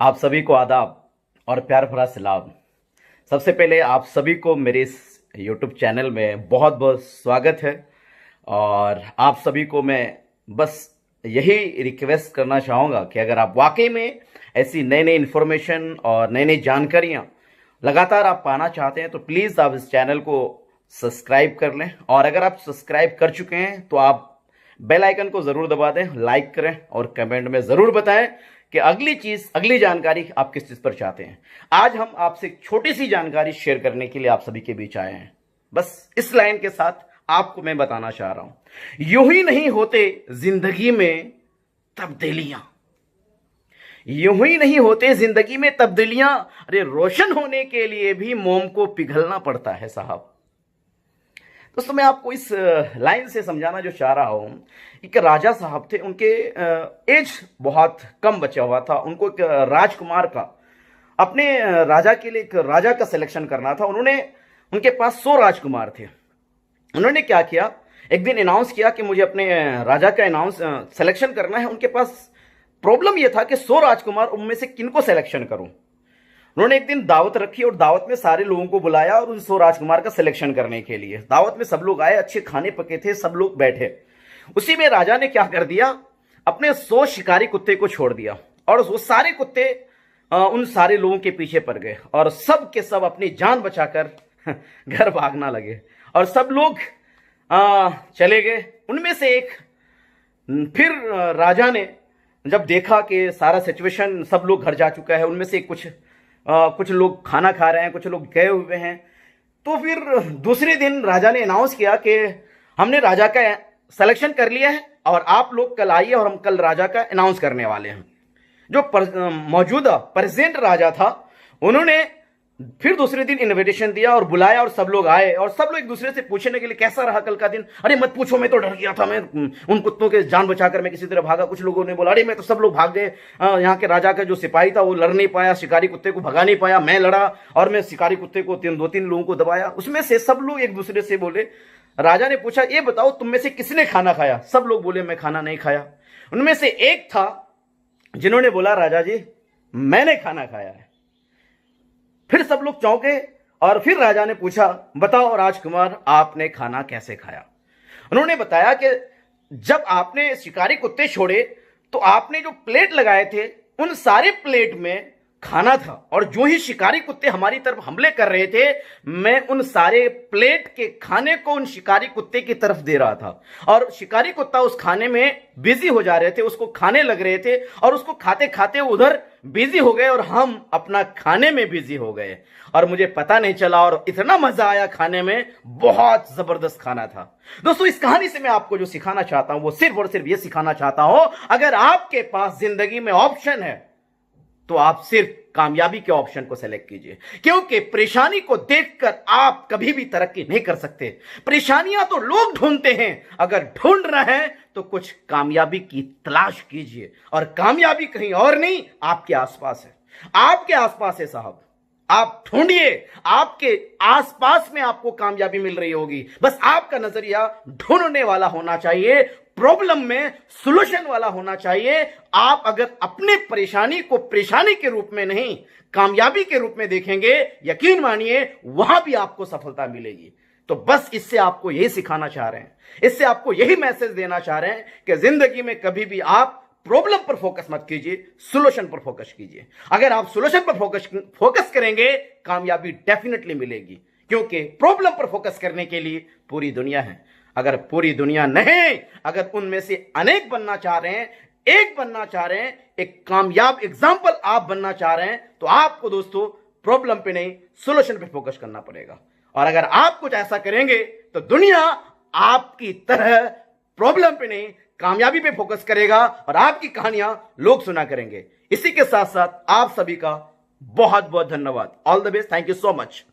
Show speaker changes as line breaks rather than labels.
आप सभी को आदाब और प्यार भरा सलाम। सबसे पहले आप सभी को मेरे इस YouTube चैनल में बहुत बहुत स्वागत है। और आप सभी को मैं बस यही रिक्वेस्ट करना चाहूँगा कि अगर आप वाकई में ऐसी नई नई इन्फॉर्मेशन और नई नई जानकारियाँ लगातार आप पाना चाहते हैं तो प्लीज़ आप इस चैनल को सब्सक्राइब कर लें। और अगर आप सब्सक्राइब कर चुके हैं तो आप बेल आइकन को ज़रूर दबा दें, लाइक करें और कमेंट में ज़रूर बताएं कि अगली जानकारी आप किस चीज़ पर चाहते हैं। आज हम आपसे एक छोटी सी जानकारी शेयर करने के लिए आप सभी के बीच आए हैं। बस इस लाइन के साथ आपको मैं बताना चाह रहा हूं, यूं ही नहीं होते जिंदगी में तब्दीलियां, यूं ही नहीं होते जिंदगी में तब्दीलियां। अरे रोशन होने के लिए भी मोम को पिघलना पड़ता है साहब। दोस्तों मैं आपको इस लाइन से समझाना जो चाह रहा हूं, एक राजा साहब थे, उनके एज बहुत कम बचा हुआ था। उनको एक राजकुमार का, अपने राजा के लिए एक राजा का सिलेक्शन करना था। उनके पास 100 राजकुमार थे। उन्होंने क्या किया, एक दिन अनाउंस किया कि मुझे अपने राजा का सिलेक्शन करना है। उनके पास प्रॉब्लम यह था कि 100 राजकुमार, उनमें से किनको सिलेक्शन करूं। उन्होंने एक दिन दावत रखी और दावत में सारे लोगों को बुलाया और उन 100 राजकुमार का सिलेक्शन करने के लिए दावत में सब लोग आए, अच्छे खाने पके थे, सब लोग बैठे। उसी में राजा ने क्या कर दिया, अपने 100 शिकारी कुत्ते को छोड़ दिया और वो सारे कुत्ते उन सारे लोगों के पीछे पड़ गए और सब के सब अपनी जान बचाकर घर भागना लगे और सब लोग चले गए। उनमें से एक, फिर राजा ने जब देखा कि सारा सिचुएशन, सब लोग घर जा चुका है, उनमें से कुछ लोग खाना खा रहे हैं, कुछ लोग गए हुए हैं, तो फिर दूसरे दिन राजा ने अनाउंस किया कि हमने राजा का सिलेक्शन कर लिया है और आप लोग कल आइए और हम कल राजा का अनाउंस करने वाले हैं। जो मौजूदा प्रेजेंट राजा था, उन्होंने फिर दूसरे दिन इनविटेशन दिया और बुलाया और सब लोग आए और सब लोग एक दूसरे से पूछने के लिए कैसा रहा कल का दिन। अरे मत पूछो, मैं तो डर गया था, मैं उन कुत्तों के जान बचाकर मैं किसी तरह भागा। कुछ लोगों ने बोला अरे मैं तो, सब लोग भाग गए। यहाँ के राजा का जो सिपाही था वो लड़ नहीं पाया, शिकारी कुत्ते को भगा नहीं पाया, मैं लड़ा और मैं शिकारी कुत्ते को 2-3 लोगों को दबाया। उसमें से सब लोग एक दूसरे से बोले, राजा ने पूछा ये बताओ तुम में से किसने खाना खाया। सब लोग बोले मैं खाना नहीं खाया। उनमें से एक था जिन्होंने बोला राजा जी मैंने खाना खाया है। फिर सब लोग चौंके और फिर राजा ने पूछा बताओ राजकुमार आपने खाना कैसे खाया। उन्होंने बताया कि जब आपने शिकारी कुत्ते छोड़े तो आपने जो प्लेट लगाए थे उन सारे प्लेट में खाना था और जो ही शिकारी कुत्ते हमारी तरफ हमले कर रहे थे, मैं उन सारे प्लेट के खाने को उन शिकारी कुत्ते की तरफ दे रहा था और शिकारी कुत्ता उस खाने में बिजी हो जा रहे थे, उसको खाने लग रहे थे और उसको खाते खाते उधर बिजी हो गए और हम अपना खाने में बिजी हो गए और मुझे पता नहीं चला और इतना मजा आया खाने में, बहुत जबरदस्त खाना था। दोस्तों इस कहानी से मैं आपको जो सिखाना चाहता हूं वो सिर्फ और सिर्फ ये सिखाना चाहता हूं, अगर आपके पास जिंदगी में ऑप्शन है तो आप सिर्फ कामयाबी के ऑप्शन को सेलेक्ट कीजिए, क्योंकि परेशानी को देखकर आप कभी भी तरक्की नहीं कर सकते। परेशानियां तो लोग ढूंढते हैं, अगर ढूंढ रहे हैं तो कुछ कामयाबी की तलाश कीजिए और कामयाबी कहीं और नहीं, आपके आसपास है, आपके आसपास है साहब। आप ढूंढिए, आपके आसपास में आपको कामयाबी मिल रही होगी। बस आपका नजरिया ढूंढने वाला होना चाहिए, प्रॉब्लम में सॉल्यूशन वाला होना चाहिए। आप अगर अपने परेशानी को परेशानी के रूप में नहीं, कामयाबी के रूप में देखेंगे, यकीन मानिए वहां भी आपको सफलता मिलेगी। तो बस इससे आपको यही सिखाना चाह रहे हैं, इससे आपको यही मैसेज देना चाह रहे हैं कि जिंदगी में कभी भी आप प्रॉब्लम पर फोकस मत कीजिए, सॉल्यूशन पर फोकस कीजिए। अगर आप सॉल्यूशन पर फोकस करेंगे, कामयाबी डेफिनेटली मिलेगी, क्योंकि प्रॉब्लम पर फोकस करने के लिए पूरी दुनिया है। अगर पूरी दुनिया नहीं, अगर उनमें से अनेक बनना चाह रहे हैं, एक बनना चाह रहे हैं, एक कामयाब एग्जाम्पल आप बनना चाह रहे हैं, तो आपको दोस्तों प्रॉब्लम पे नहीं सॉल्यूशन पे फोकस करना पड़ेगा। और अगर आप कुछ ऐसा करेंगे तो दुनिया आपकी तरह प्रॉब्लम पे नहीं, कामयाबी पे फोकस करेगा और आपकी कहानियां लोग सुना करेंगे। इसी के साथ साथ आप सभी का बहुत बहुत धन्यवाद। All the best, thank you so much.